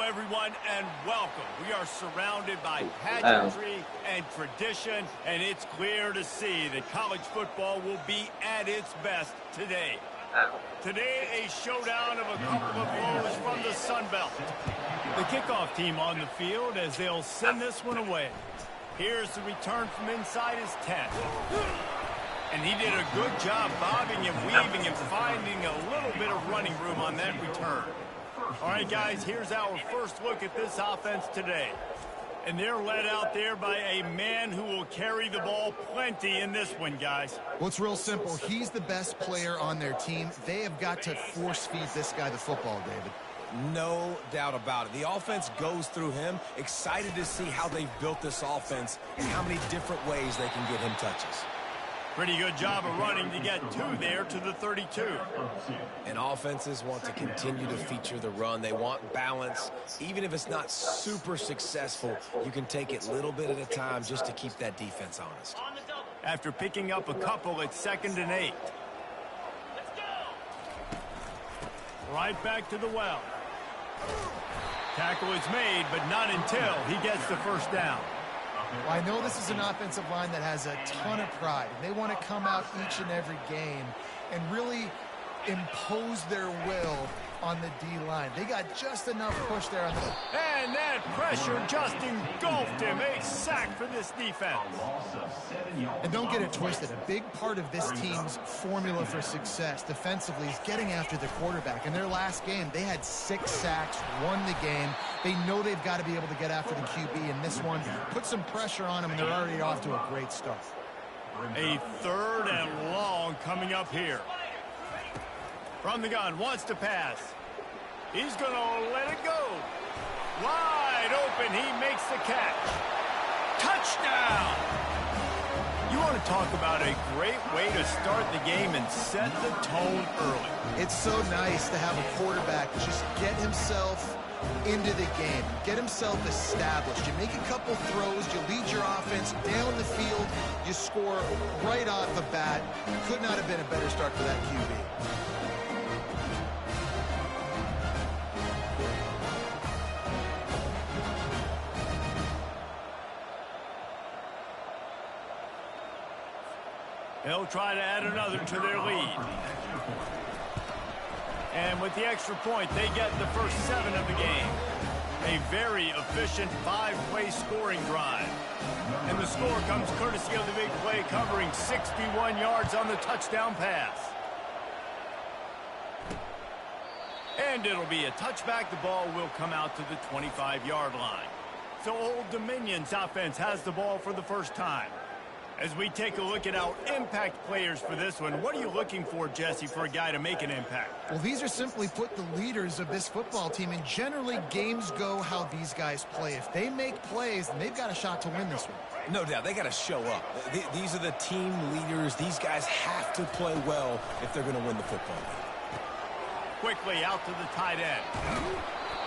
everyone, and welcome. We are surrounded by pageantry and tradition, and it's clear to see that college football will be at its best today. Today, a showdown of a couple of foes from the Sun Belt. The kickoff team on the field as they'll send this one away. Here's the return from inside his 10. And he did a good job bobbing and weaving and finding a little bit of running room on that return. All right, guys, here's our first look at this offense today. And they're led out there by a man who will carry the ball plenty in this one, guys. Well, it's real simple. He's the best player on their team. They have got to force-feed this guy the football, David. No doubt about it. The offense goes through him. Excited to see how they've built this offense and how many different ways they can get him touches. Pretty good job of running to get two there to the 32. And offenses want to continue to feature the run. They want balance. Even if it's not super successful, you can take it a little bit at a time just to keep that defense honest. After picking up a couple, it's 2nd and 8. Right back to the well. Tackle is made, but not until he gets the first down. Well, I know this is an offensive line that has a ton of pride. They want to come out each and every game and really impose their will on the D-line. They got just enough push there on the... And that pressure just engulfed him. A sack for this defense. And don't get it twisted. A big part of this team's formula for success defensively is getting after the quarterback. In their last game, they had 6 sacks, won the game. They know they've got to be able to get after the QB in this one. Put some pressure on them, and they're already off to a great start. A 3rd and long coming up here. From the gun, wants to pass. He's going to let it go. Wide open, he makes the catch. Touchdown! You want to talk about a great way to start the game and set the tone early. It's so nice to have a quarterback just get himself into the game, get himself established. You make a couple throws, you lead your offense down the field, you score right off the bat. Could not have been a better start for that QB. They'll try to add another to their lead. And with the extra point, they get the first 7 of the game. A very efficient 5-play scoring drive. And the score comes courtesy of the big play covering 61 yards on the touchdown pass. And it'll be a touchback. The ball will come out to the 25-yard line. So Old Dominion's offense has the ball for the first time. As we take a look at our impact players for this one, what are you looking for, Jesse, for a guy to make an impact? Well, these are simply put the leaders of this football team, and generally games go how these guys play. If they make plays, then they've got a shot to win this one. No doubt, they got to show up. These are the team leaders. These guys have to play well if they're going to win the football game. Quickly out to the tight end.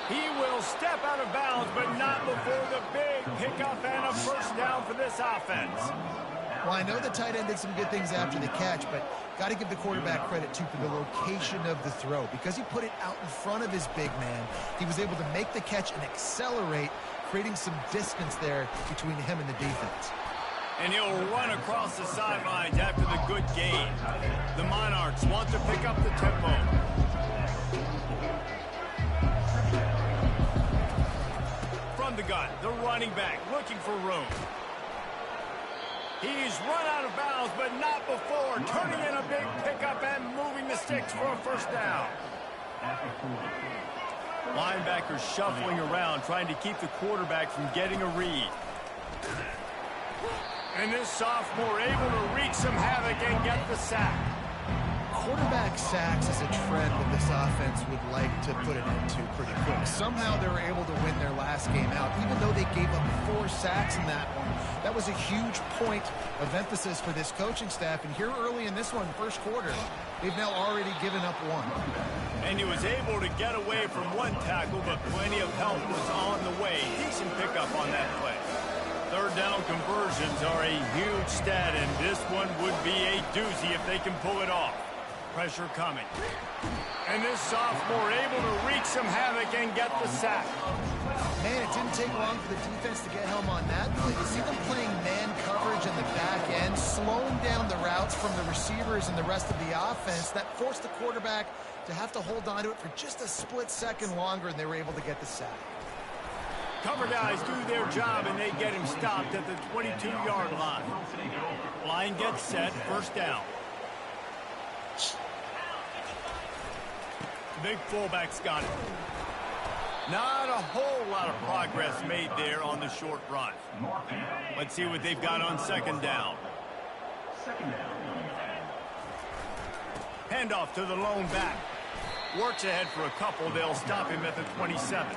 He will step out of bounds, but not before the big pickup and a first down for this offense. Well, I know the tight end did some good things after the catch, but got to give the quarterback credit, too, for the location of the throw. Because he put it out in front of his big man, he was able to make the catch and accelerate, creating some distance there between him and the defense. And he'll run across the sidelines after the good gain. The Monarchs want to pick up the tempo. From the gun, the running back looking for room. He's run out of bounds, but not before turning in a big pickup and moving the sticks for a first down. Linebackers shuffling around, trying to keep the quarterback from getting a read. And this sophomore able to wreak some havoc and get the sack. Quarterback sacks is a trend that this offense would like to put an end to pretty quick. Somehow they were able to win their last game out, even though they gave up 4 sacks in that one. That was a huge point of emphasis for this coaching staff. And here early in this one, first quarter, they've now already given up 1. And he was able to get away from 1 tackle, but plenty of help was on the way. Decent pickup on that play. 3rd down conversions are a huge stat, and this one would be a doozy if they can pull it off. pressure coming. And this sophomore able to wreak some havoc and get the sack. Man, it didn't take long for the defense to get home on that play. You see them playing man coverage in the back end, slowing down the routes from the receivers and the rest of the offense. That forced the quarterback to have to hold on to it for just a split second longer, and they were able to get the sack. Cover guys do their job, and they get him stopped at the 22-yard line. Line gets set, first down. Big fullback's got it. Not a whole lot of progress made there on the short run. Let's see what they've got on second down. Handoff to the lone back. Works ahead for a couple. They'll stop him at the 27.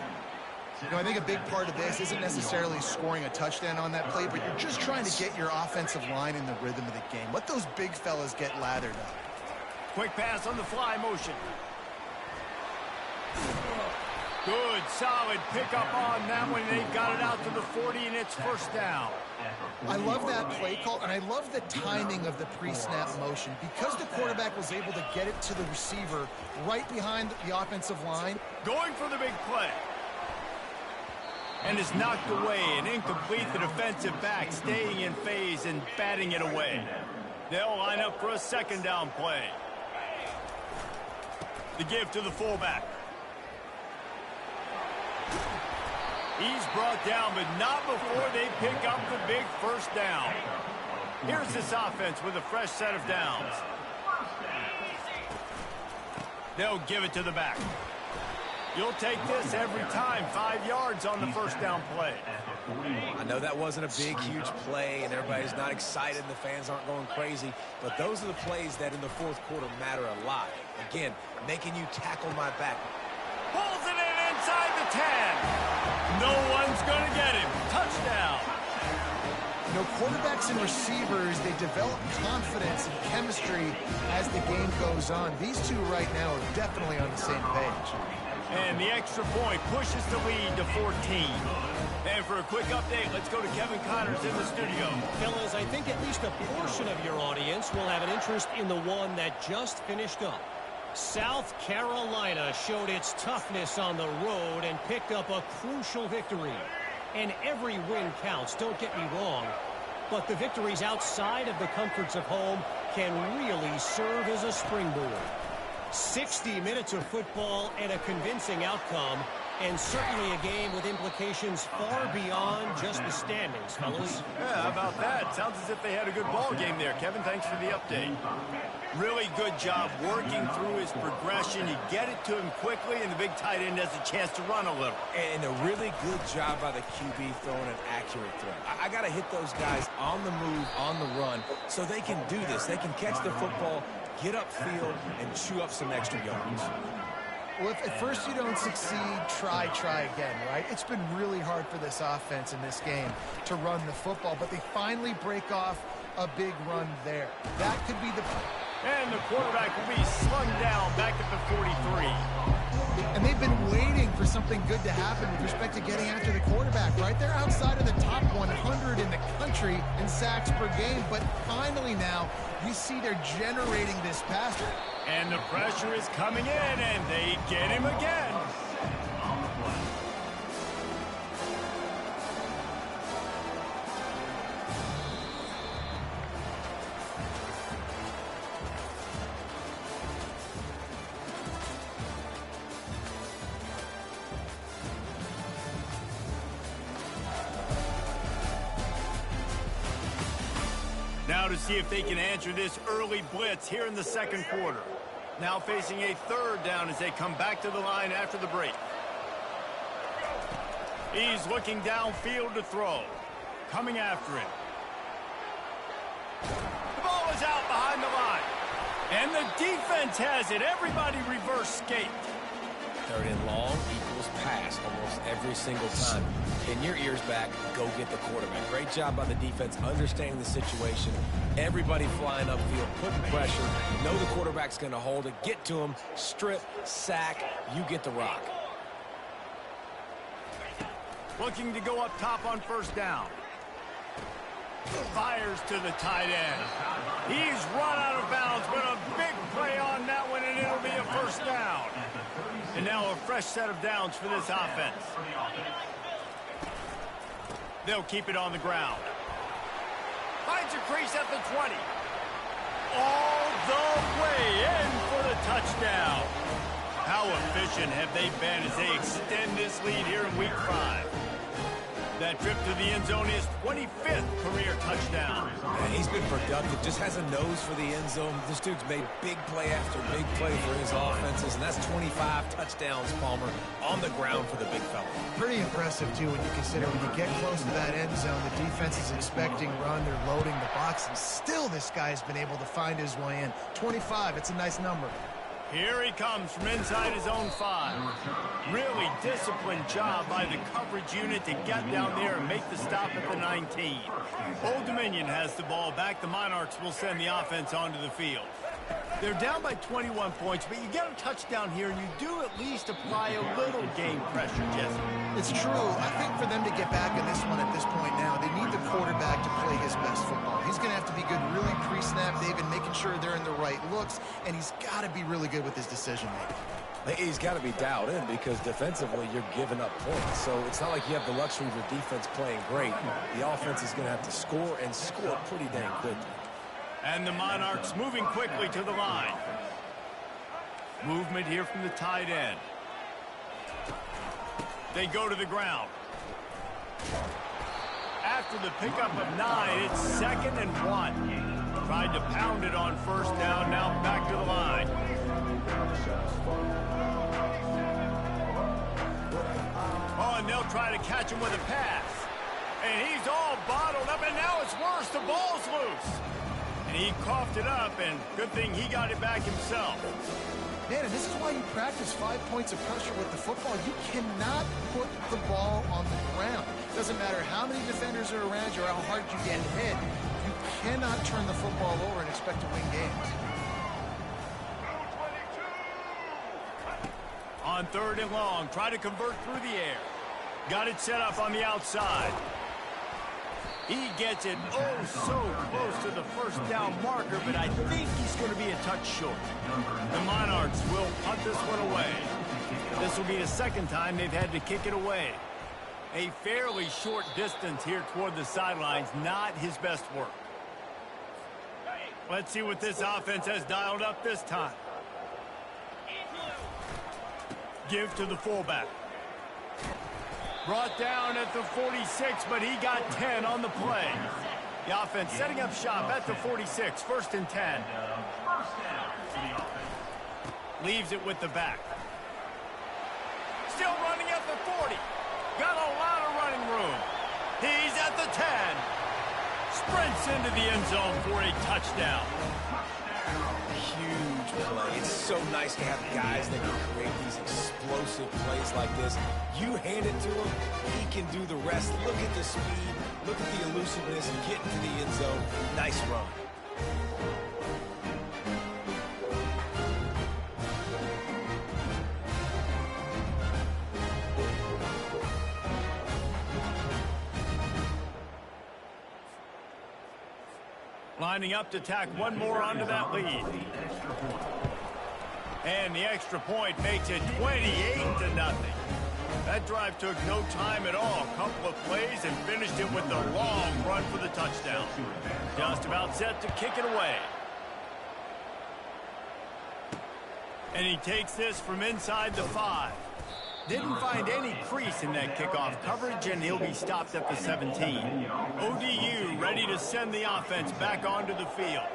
You know, I think a big part of this isn't necessarily scoring a touchdown on that play, but you're just trying to get your offensive line in the rhythm of the game. Let those big fellas get lathered up. Quick pass on the fly motion. Good, solid pickup on that one. They got it out to the 40, and it's first down. I love that play call, and I love the timing of the pre-snap motion. Because the quarterback was able to get it to the receiver right behind the offensive line. Going for the big play. And it's knocked away and incomplete. The defensive back staying in phase and batting it away. They'll line up for a second down play. The give to the fullback. He's brought down, but not before they pick up the big first down. Here's this offense with a fresh set of downs. They'll give it to the back. You'll take this every time. 5 yards on the first down play. I know that wasn't a big, huge play, and everybody's not excited. The fans aren't going crazy. But those are the plays that in the fourth quarter matter a lot. Again, making you tackle my back. Pulls it in inside the 10. No one's going to get him. Touchdown. You know, quarterbacks and receivers, they develop confidence and chemistry as the game goes on. These two right now are definitely on the same page. And the extra point pushes the lead to 14. And for a quick update, let's go to Kevin Connors in the studio. Fellas, I think at least a portion of your audience will have an interest in the one that just finished up. South Carolina showed its toughness on the road and picked up a crucial victory. And every win counts, don't get me wrong. But the victories outside of the comforts of home can really serve as a springboard. 60 minutes of football and a convincing outcome, and certainly a game with implications far beyond just the standings, fellas. Yeah, how about that? Sounds as if they had a good ball game there. Kevin, thanks for the update. Really good job working through his progression. You get it to him quickly, and the big tight end has a chance to run a little. And a really good job by the QB throwing an accurate throw. I got to hit those guys on the move, on the run, so they can do this. They can catch the football, get upfield, and chew up some extra yards. Well, if at first you don't succeed, try again, right? It's been really hard for this offense in this game to run the football, but they finally break off a big run there. That could be the... And the quarterback will be slung down back at the 43. And they've been waiting for something good to happen with respect to getting after the quarterback, right? They're outside of the top 100 in the country in sacks per game, but finally now you see they're generating this pass. And the pressure is coming in, and they get him again. Now to see if they can answer this early blitz here in the second quarter. Now facing a third down as they come back to the line after the break. He's looking downfield to throw. Coming after him. The ball is out behind the line. And the defense has it. Everybody reverse skate. Third and long equals pass almost every single time. Pin your ears back, go get the quarterback. Great job by the defense understanding the situation. Everybody flying upfield, putting pressure. Know the quarterback's going to hold it. Get to him, strip, sack. You get the rock. Looking to go up top on first down. Fires to the tight end. He's run out of bounds, but a big play on that first down. And now a fresh set of downs for this offense. They'll keep it on the ground. Finds a crease at the 20. All the way in for the touchdown. How efficient have they been as they extend this lead here in week 5? That trip to the end zone is 25th career touchdown. And he's been productive, just has a nose for the end zone. This dude's made big play after big play for his offenses, and that's 25 touchdowns, Palmer, on the ground for the big fella. Pretty impressive, too, when you consider when you get close to that end zone, the defense is expecting run, they're loading the box, and still this guy's been able to find his way in. 25, it's a nice number. Here he comes from inside his own 5. Really disciplined job by the coverage unit to get down there and make the stop at the 19. Old Dominion has the ball back. The Monarchs will send the offense onto the field. They're down by 21 points, but you get a touchdown here, and you do at least apply a little game pressure, Jesse. It's true. I think for them to get back in this one at this point now, they need the quarterback to play his best football. He's going to have to be good really pre-snap, David, making sure they're in the right looks, and he's got to be really good with his decision-making. He's got to be dialed in because defensively you're giving up points. So it's not like you have the luxury of your defense playing great. The offense is going to have to score and score pretty dang quickly. And the Monarchs moving quickly to the line. Movement here from the tight end. They go to the ground. After the pickup of 9, it's 2nd and 1. Tried to pound it on first down, now back to the line. Oh, and they'll try to catch him with a pass. And he's all bottled up, and now it's worse. The ball's loose. And he coughed it up, and good thing he got it back himself. Man, and this is why you practice 5 points of pressure with the football. You cannot put the ball on the ground. Doesn't matter how many defenders are around you or how hard you get hit. You cannot turn the football over and expect to win games. On 3rd and long, try to convert through the air. Got it set up on the outside. He gets it so close to the first down marker, but I think he's going to be a touch short. The Monarchs will punt this one away. This will be the 2nd time they've had to kick it away. A fairly short distance here toward the sidelines, not his best work. Let's see what this offense has dialed up this time. Give to the fullback. Brought down at the 46, but he got 10 on the play. The offense setting up shop at the 46, 1st and 10. Leaves it with the back. Still running at the 40. Got a lot of running room. He's at the 10. Sprints into the end zone for a touchdown. Huge play. It's so nice to have guys that can create these explosive plays like this. You hand it to him, he can do the rest. Look at the speed, look at the elusiveness, and get into the end zone. Nice run. Lining up to tack one more onto that lead. And the extra point makes it 28-0. That drive took no time at all. A couple of plays and finished it with a long run for the touchdown. Just about set to kick it away. And he takes this from inside the 5. Didn't find any crease in that kickoff coverage, and he'll be stopped at the 17. ODU ready to send the offense back onto the field.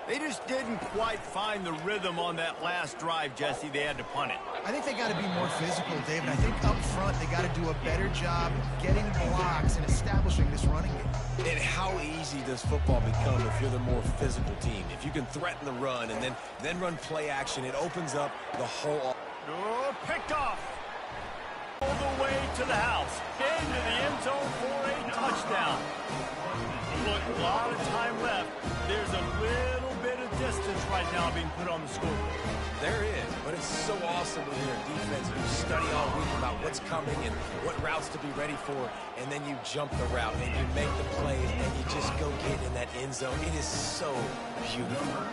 They just didn't quite find the rhythm on that last drive, Jesse. They had to punt it. I think they got to be more physical, David. I think up front they got to do a better job getting blocks and establishing this running game. And how easy does football become if you're the more physical team? If you can threaten the run and then run play action, it opens up the whole... Oh, picked off. All the way to the house. Into the end zone for a touchdown. Look, a lot of time left. There's a little bit of distance right now being put on the scoreboard. There is, but it's so awesome when you're a defense and you study all week about what's coming and what routes to be ready for, and then you jump the route and you make the plays and you just go get in that that end zone. It is so beautiful.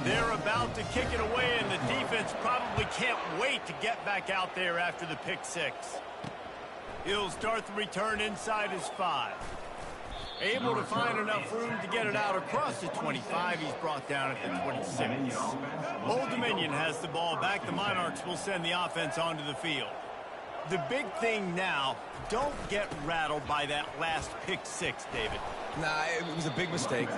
They're about to kick it away, and the defense probably can't wait to get back out there after the pick six. He'll start the return inside his 5. Able to find enough room to get it out across the 25. He's brought down at the 26. Old Dominion has the ball back. The Monarchs will send the offense onto the field. The big thing now, don't get rattled by that last pick six, David. Nah, it was a big mistake.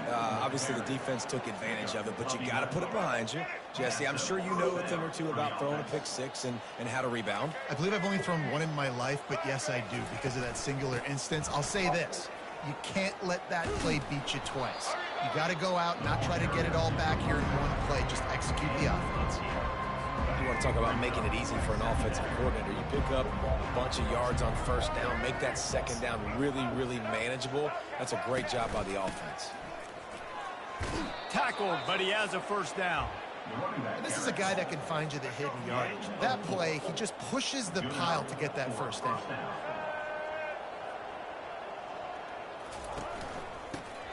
Obviously, the defense took advantage of it, but you got to put it behind you. Jesse, I'm sure you know a thing or two about throwing a pick six and how to rebound. I believe I've only thrown one in my life, but yes, I do because of that singular instance. I'll say this. You can't let that play beat you twice. You got to go out, not try to get it all back here in one play. Just execute the offense. You want to talk about making it easy for an offensive coordinator. You pick up a bunch of yards on first down, make that second down really, really manageable. That's a great job by the offense. Tackled, but he has a first down. And this is a guy that can find you the hidden yardage. That play, he just pushes the pile to get that first down.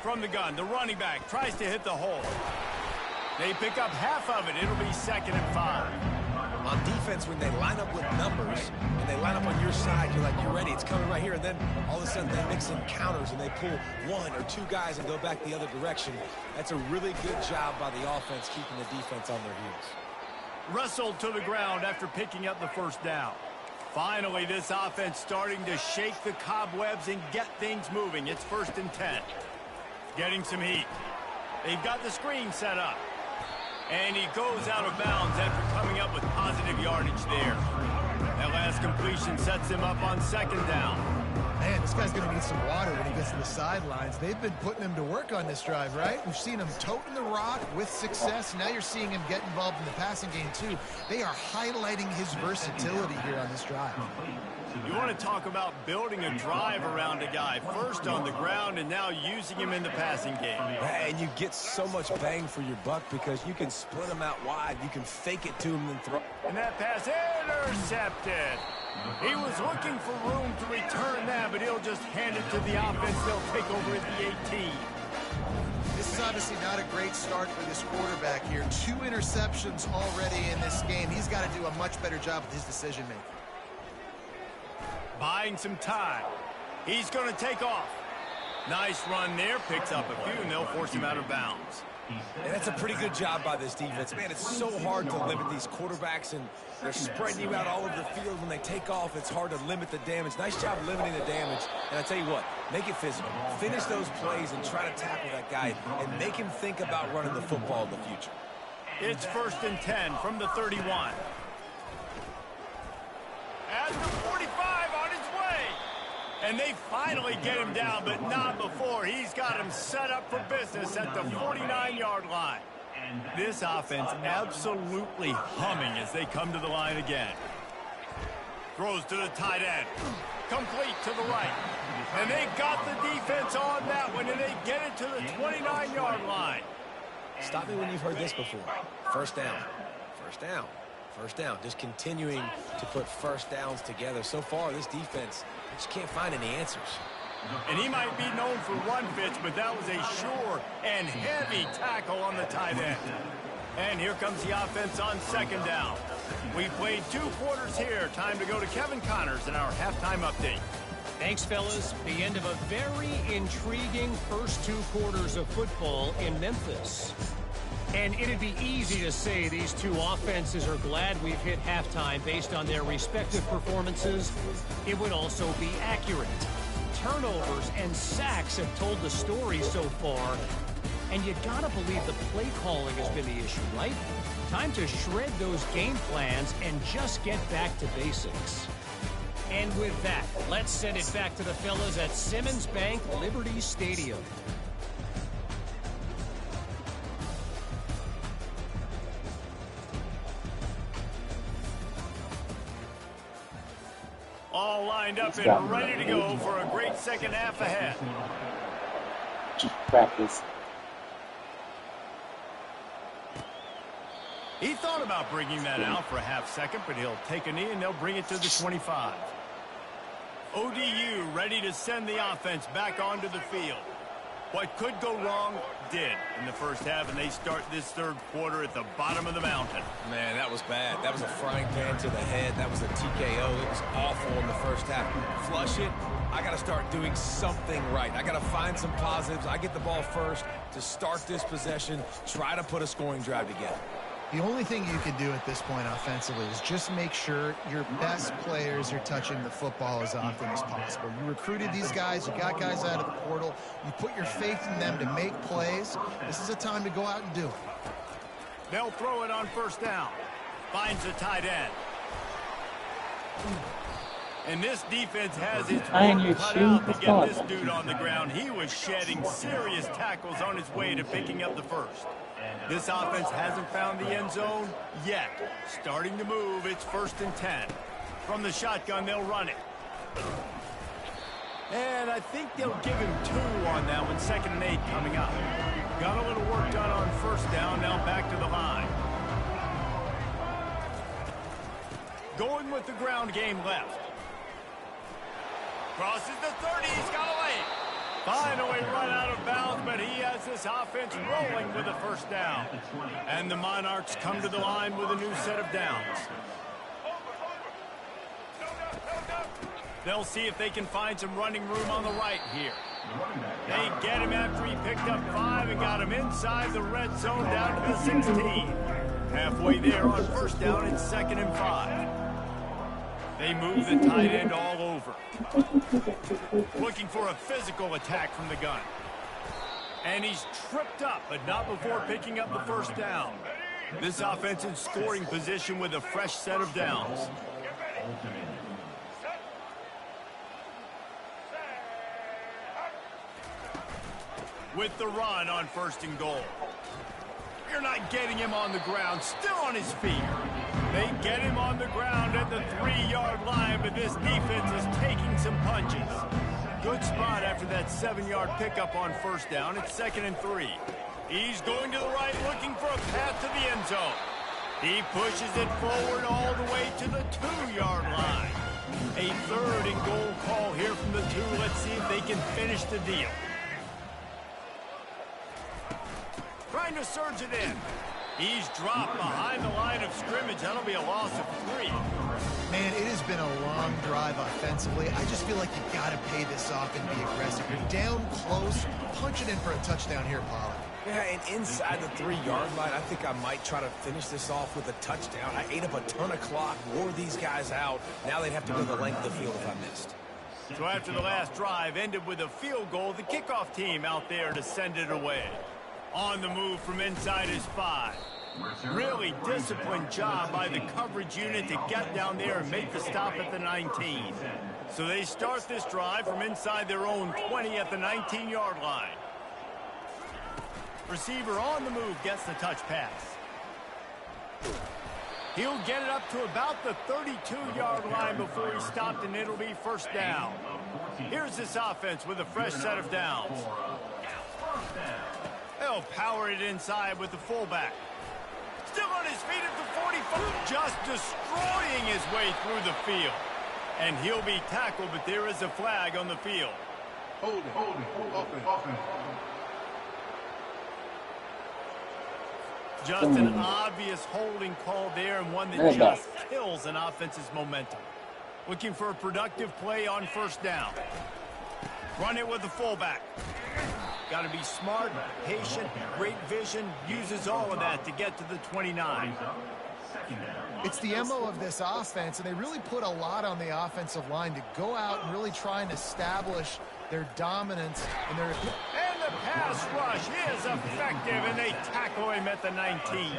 From the gun, the running back tries to hit the hole. They pick up half of it. It'll be 2nd and 5. On defense, when they line up with numbers and they line up on your side, you're like, you're ready. It's coming right here. And then all of a sudden they mix in counters and they pull 1 or 2 guys and go back the other direction. That's a really good job by the offense keeping the defense on their heels. Wrestled to the ground after picking up the first down. Finally, this offense starting to shake the cobwebs and get things moving. It's 1st and 10. Getting some heat. They've got the screen set up. And he goes out of bounds after coming up with positive yardage there. That last completion sets him up on 2nd down. Man, this guy's going to need some water when he gets to the sidelines. They've been putting him to work on this drive, right? We've seen him toting the rock with success. Now you're seeing him get involved in the passing game, too. They are highlighting his versatility here on this drive. You want to talk about building a drive around a guy. First on the ground and now using him in the passing game. And you get so much bang for your buck because you can split him out wide. You can fake it to him and throw. And that pass intercepted. He was looking for room to return that, but he'll just hand it to the offense. They'll take over at the 18. This is obviously not a great start for this quarterback here. 2 interceptions already in this game. He's got to do a much better job with his decision-making. Buying some time. He's going to take off. Nice run there. Picks up a few, and they'll force him out of bounds. And that's a pretty good job by this defense. Man, it's so hard to limit these quarterbacks, and they're spreading you out all over the field. When they take off, it's hard to limit the damage. Nice job limiting the damage. And I tell you what, make it physical. Finish those plays and try to tackle that guy and make him think about running the football in the future. It's 1st and 10 from the 31. At the 45 on his way. And they finally get him down, but not before. He's got him set up for business at the 49-yard line. This offense absolutely humming as they come to the line again. Throws to the tight end. Complete to the right. And they got the defense on that one, and they get it to the 29-yard line. Stop me when you've heard this before. First down. First down. First down. Just continuing to put first downs together. So far, this defense just can't find any answers. And he might be known for run fits, but that was a sure and heavy tackle on the tight end. And here comes the offense on 2nd down. We played 2 quarters here. Time to go to Kevin Connors in our halftime update. Thanks, fellas. The end of a very intriguing first 2 quarters of football in Memphis. And it'd be easy to say these 2 offenses are glad we've hit halftime based on their respective performances. It would also be accurate. Turnovers and sacks have told the story so far. And you gotta believe the play calling has been the issue, right? Time to shred those game plans and just get back to basics. And with that, let's send it back to the fellas at Simmons Bank Liberty Stadium. All lined up and ready to go for a great second half ahead. Practice. He thought about bringing that out for a half second, but he'll take a knee and they'll bring it to the 25. ODU ready to send the offense back onto the field. What could go wrong did in the first half, and they start this third quarter at the bottom of the mountain. Man, that was bad. That was a frying pan to the head. That was a TKO. It was awful in the first half. Flush it. I got to start doing something right. I got to find some positives. I get the ball first to start this possession, try to put a scoring drive together. The only thing you can do at this point offensively is just make sure your best players are touching the football as often as possible. You recruited these guys. You got guys out of the portal. You put your faith in them to make plays. This is a time to go out and do it. They'll throw it on first down. Finds the tight end. And this defense has its work cut out to get this dude on the ground. He was shedding serious tackles on his way to picking up the first. This offense hasn't found the end zone yet. Starting to move, it's 1st and 10. From the shotgun, they'll run it. And I think they'll give him 2 on that one, 2nd and 8 coming up. Got a little work done on first down, now back to the line. Going with the ground game left. Crosses the 30, he's got a lane. Finally run out of bounds, but he has this offense rolling with a first down. And the Monarchs come to the line with a new set of downs. They'll see if they can find some running room on the right here. They get him after he picked up 5 and got him inside the red zone down to the 16. Halfway there on first down, it's 2nd and 5. They move the tight end all over. Looking for a physical attack from the gun. And he's tripped up, but not before picking up the first down. This offense in scoring position with a fresh set of downs. With the run on 1st and goal. You're not getting him on the ground, still on his feet. They get him on the ground at the 3-yard line, but this defense is taking some punches. Good spot after that 7-yard pickup on first down. It's 2nd and 3. He's going to the right, looking for a path to the end zone. He pushes it forward all the way to the 2-yard line. A 3rd and goal call here from the 2. Let's see if they can finish the deal. Trying to surge it in. He's dropped behind the line of scrimmage. That'll be a loss of 3. Man, it has been a long drive offensively. I just feel like you got to pay this off and be aggressive. You're down close. Punch it in for a touchdown here, Pollard. Yeah, and inside the 3-yard line, I think I might try to finish this off with a touchdown. I ate up a ton of clock, wore these guys out. Now they'd have to go the length of the field if I missed. So after the last drive ended with a field goal, the kickoff team out there to send it away. On the move from inside his 5. Really disciplined job by the coverage unit to get down there and make the stop at the 19. So they start this drive from inside their own 20 at the 19-yard line. Receiver on the move gets the touch pass. He'll get it up to about the 32-yard line before he stopped, and it'll be first down. Here's this offense with a fresh set of downs. They'll power it inside with the fullback. Still on his feet at the 45, just destroying his way through the field. And he'll be tackled, but there is a flag on the field. Hold it, offense. Just an obvious holding call there, and one that just kills an offense's momentum. Looking for a productive play on first down. Run it with the fullback. Got to be smart, patient, great vision, uses all of that to get to the 29. It's the MO of this offense, and they really put a lot on the offensive line to go out and really try and establish their dominance. And the pass rush is effective, and they tackle him at the 19.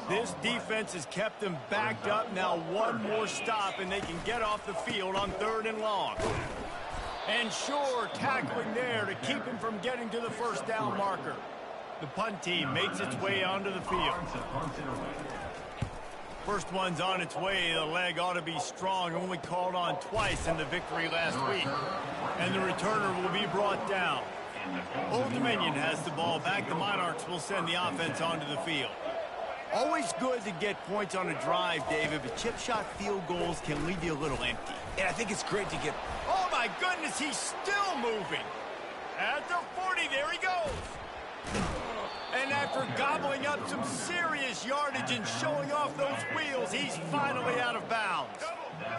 This defense has kept them backed up. Now one more stop, and they can get off the field on 3rd and long. And sure, tackling there to keep him from getting to the first down marker. The punt team makes its way onto the field. First one's on its way. The leg ought to be strong. Only called on twice in the victory last week. And the returner will be brought down. Old Dominion has the ball back. The Monarchs will send the offense onto the field. Always good to get points on a drive, David, but chip shot field goals can leave you a little empty. And I think it's great to get... Oh, my goodness, he's still moving. At the 40, there he goes. And after gobbling up some serious yardage and showing off those wheels, he's finally out of bounds.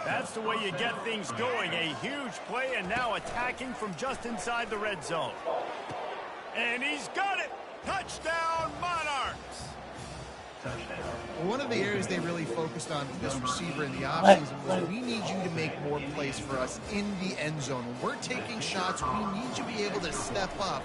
That's the way you get things going. A huge play and now attacking from just inside the red zone. And he's got it. Touchdown, Monarchs. One of the areas they really focused on with this receiver in the offseason was we need you to make more plays for us in the end zone. When we're taking shots, we need you to be able to step up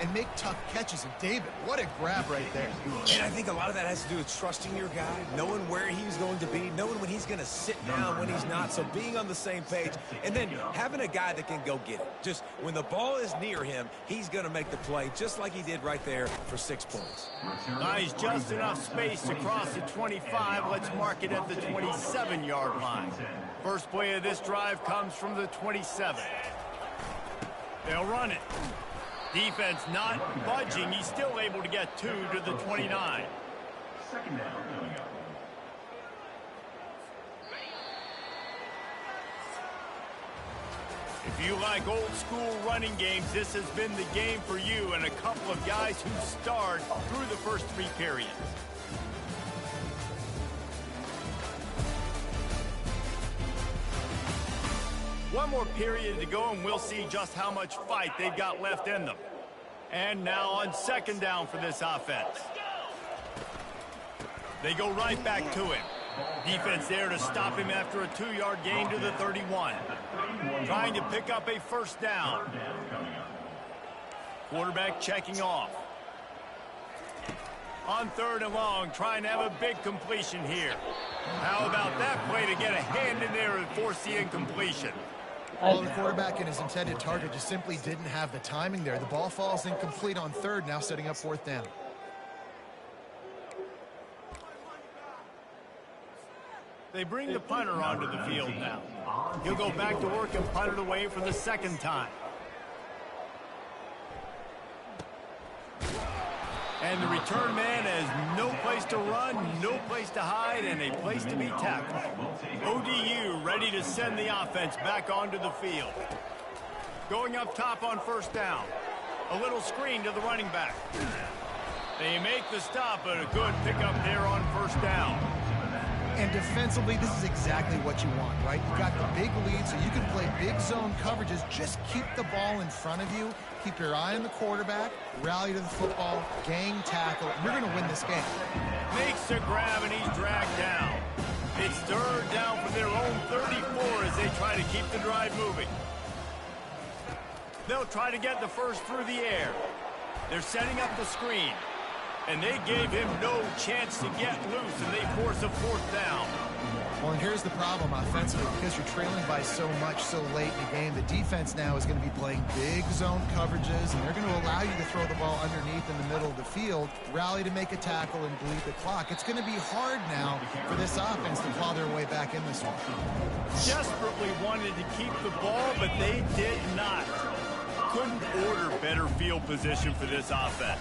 and make tough catches. And David, what a grab right there. And I think a lot of that has to do with trusting your guy, knowing where he's going to be, knowing when he's going to sit down, when he's not, so being on the same page, and then having a guy that can go get it. Just when the ball is near him, he's going to make the play, just like he did right there for 6 points. Nice, just enough space to cross the 25. Let's mark it at the 27-yard line. First play of this drive comes from the 27. They'll run it. Defense not budging. He's still able to get 2 to the 29. Second down coming up. If you like old school running games, this has been the game for you and a couple of guys who starred through the first 3 periods. One more period to go, and we'll see just how much fight they've got left in them. And now on second down for this offense. They go right back to him. Defense there to stop him after a 2-yard gain to the 31. Trying to pick up a first down. Quarterback checking off. On 3rd and long, trying to have a big completion here. How about that play to get a hand in there and force the incompletion? Well, the quarterback and his intended target just simply didn't have the timing there. The ball falls incomplete on 3rd, now setting up 4th down. They bring the punter onto the field now. He'll go back to work and punt it away for the 2nd time. And the return man has no place to run, no place to hide, and a place to be tackled. ODU ready to send the offense back onto the field. Going up top on 1st down. A little screen to the running back. They make the stop, but a good pickup there on 1st down. And defensively, this is exactly what you want, right? You've got the big lead, so you can play big zone coverages. Just keep the ball in front of you. Keep your eye on the quarterback. Rally to the football. Gang tackle. You're going to win this game. Makes the grab, and he's dragged down. It's 3rd down from their own 34 as they try to keep the drive moving. They'll try to get the first through the air. They're setting up the screen. And they gave him no chance to get loose, and they force a 4th down. Well, and here's the problem offensively. Because you're trailing by so much so late in the game, the defense now is going to be playing big zone coverages, and they're going to allow you to throw the ball underneath in the middle of the field, rally to make a tackle, and bleed the clock. It's going to be hard now for this offense to claw their way back in this one. Desperately wanted to keep the ball, but they did not. Couldn't order better field position for this offense.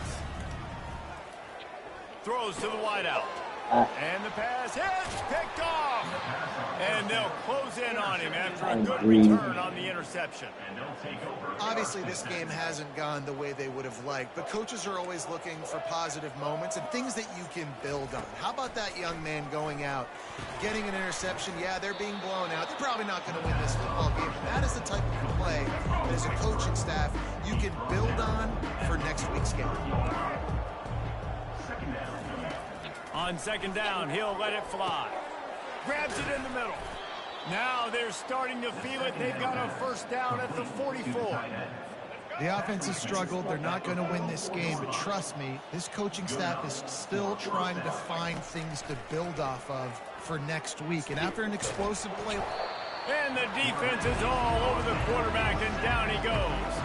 Throws to the wideout. And the pass hits, picked off. And they'll close in on him after a good return on the interception. Obviously, this game hasn't gone the way they would have liked, but coaches are always looking for positive moments and things that you can build on. How about that young man going out, getting an interception? Yeah, they're being blown out. They're probably not going to win this football game, but that is the type of play that as a coaching staff you can build on for next week's game. On 2nd down, he'll let it fly. Grabs it in the middle. Now they're starting to feel it. They've got a first down at the 44. The offense has struggled. They're not going to win this game, but trust me, this coaching staff is still trying to find things to build off of for next week. And after an explosive play... And the defense is all over the quarterback, and down he goes.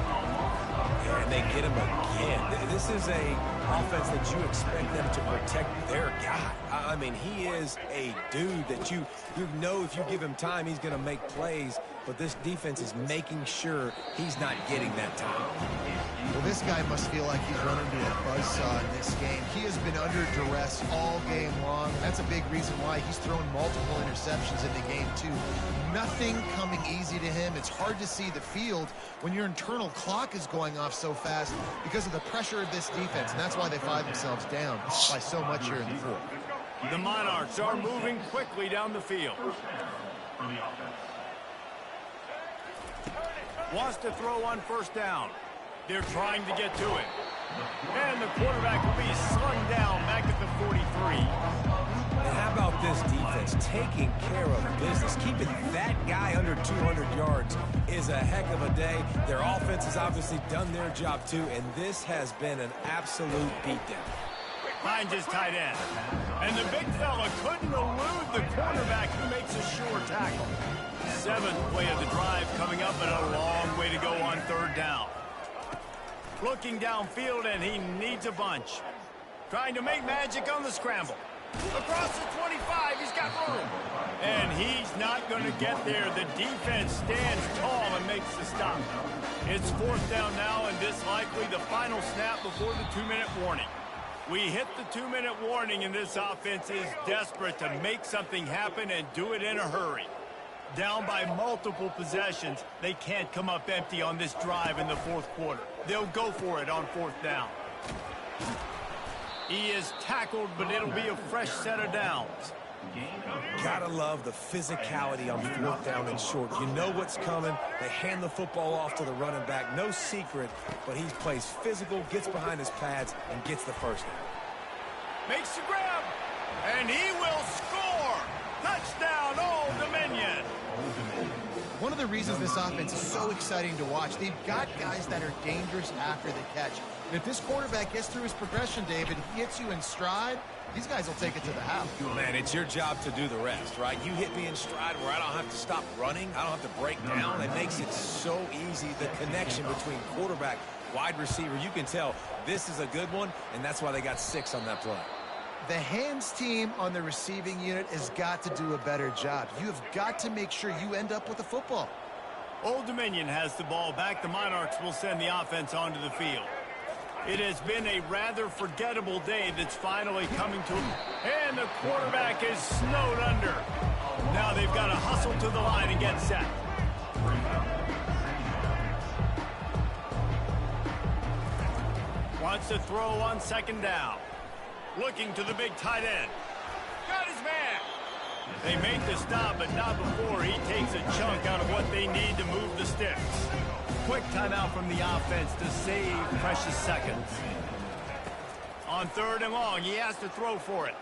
And they get him again. This is a offense that you expect them to protect their guy. I mean, he is a dude that you know if you give him time, he's going to make plays. but this defense is making sure he's not getting that time. Well, this guy must feel like he's running to a buzzsaw in this game. He has been under duress all game long. That's a big reason why he's thrown multiple interceptions in the game, too. Nothing coming easy to him. It's hard to see the field when your internal clock is going off so fast because of the pressure of this defense, and that's why they find themselves down by so much here in the fourth. The Monarchs are moving quickly down the field. Wants to throw on first down. They're trying to get to it. And the quarterback will be slung down back at the 43. And how about this defense taking care of business? Keeping that guy under 200 yards is a heck of a day. Their offense has obviously done their job too, and this has been an absolute beatdown. Finds his tight end. And the big fella couldn't elude the quarterback who makes a sure tackle. 7th play of the drive coming up, and a long way to go on third down. Looking downfield, and he needs a bunch. Trying to make magic on the scramble. Across the 25, he's got room. And he's not going to get there. The defense stands tall and makes the stop. It's 4th down now, and this likely the final snap before the 2-minute warning. We hit the 2-minute warning, and this offense is desperate to make something happen and do it in a hurry. Down by multiple possessions, they can't come up empty on this drive in the 4th quarter. They'll go for it on 4th down. He is tackled, but it'll be a fresh set of downs. Gotta love the physicality on 4th down and short. You know what's coming. They hand the football off to the running back. No secret, but he plays physical, gets behind his pads, and gets the first down. Makes the grab, and he will score. Touchdown, Old Dominion. One of the reasons this offense is so exciting to watch, they've got guys that are dangerous after the catch. And if this quarterback gets through his progression, David, he hits you in stride, these guys will take it to the house. Man, it's your job to do the rest, right? You hit me in stride where I don't have to stop running. I don't have to break down. It makes it so easy, the connection between quarterback, wide receiver. You can tell this is a good one, and that's why they got 6 on that play. The hands team on the receiving unit has got to do a better job. You have got to make sure you end up with the football. Old Dominion has the ball back. The Monarchs will send the offense onto the field. It has been a rather forgettable day that's finally coming to him. And the quarterback is snowed under. Now they've got to hustle to the line and get set. Wants to throw on 2nd down. Looking to the big tight end. Got his man. They make the stop, but not before he takes a chunk out of what they need to move the sticks. Quick timeout from the offense to save precious seconds. On 3rd and long, he has to throw for it.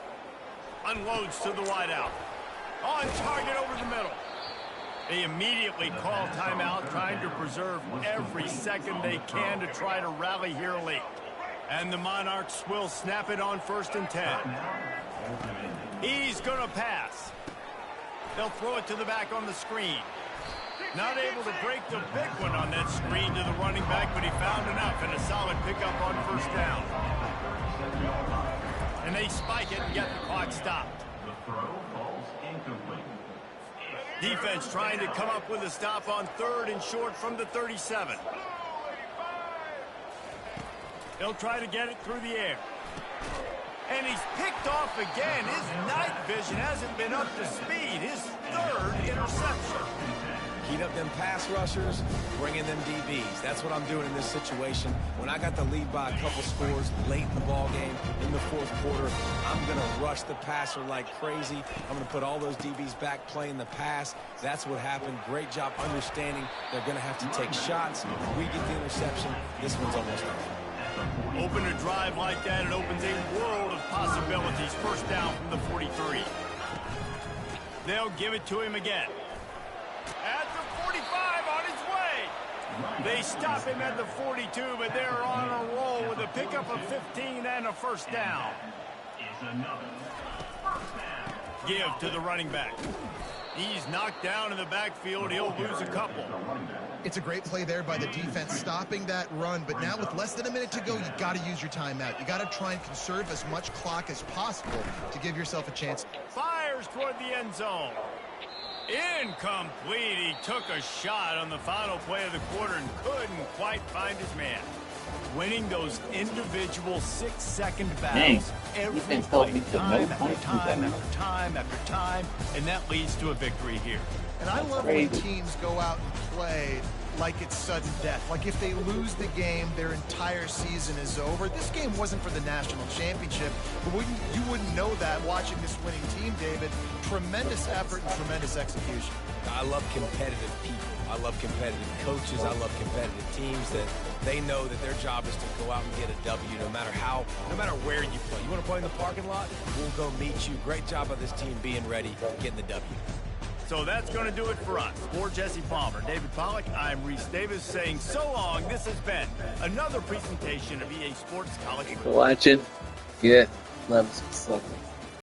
Unloads to the wideout. On target over the middle. They immediately call timeout, trying to preserve every second they can to try to rally here late. And the Monarchs will snap it on 1st and 10. He's going to pass. They'll throw it to the back on the screen. Not able to break the big one on that screen to the running back, but he found enough and a solid pickup on 1st down. And they spike it and get the clock stopped. The throw falls incomplete. Defense trying to come up with a stop on 3rd and short from the 37. They'll try to get it through the air. And he's picked off again. His night vision hasn't been up to speed. His 3rd interception. Heat up them pass rushers, bring in them DBs. That's what I'm doing in this situation. When I got the lead by a couple scores late in the ball game, in the 4th quarter, I'm going to rush the passer like crazy. I'm going to put all those DBs back playing the pass. That's what happened. Great job understanding they're going to have to take shots. If we get the interception, this one's almost over. Open a drive like that, it opens a world of possibilities. 1st down from the 43. They'll give it to him again. At the 45, on his way. They stop him at the 42, but they're on a roll with a pickup of 15 and a 1st down. Give to the running back. He's knocked down in the backfield. He'll lose a couple. It's a great play there by the defense, stopping that run. But now with less than a minute to go, you got to use your timeout. You got to try and conserve as much clock as possible to give yourself a chance. Fires toward the end zone. Incomplete. He took a shot on the final play of the quarter and couldn't quite find his man. Winning those individual 6-second battles every play, time after time after time after time, and that leads to a victory here. And I love when teams go out and play like it's sudden death. Like if they lose the game, their entire season is over. This game wasn't for the national championship, but you wouldn't know that watching this winning team, David. Tremendous effort and tremendous execution. I love competitive people. I love competitive coaches. I love competitive teams that they know that their job is to go out and get a W no matter where you play. You want to play in the parking lot? We'll go meet you. Great job by this team being ready, getting the W. So that's going to do it for us. For Jesse Palmer, David Pollack, I'm Reese Davis saying so long. This has been another presentation of EA Sports College Football. For watching. Yeah. Love some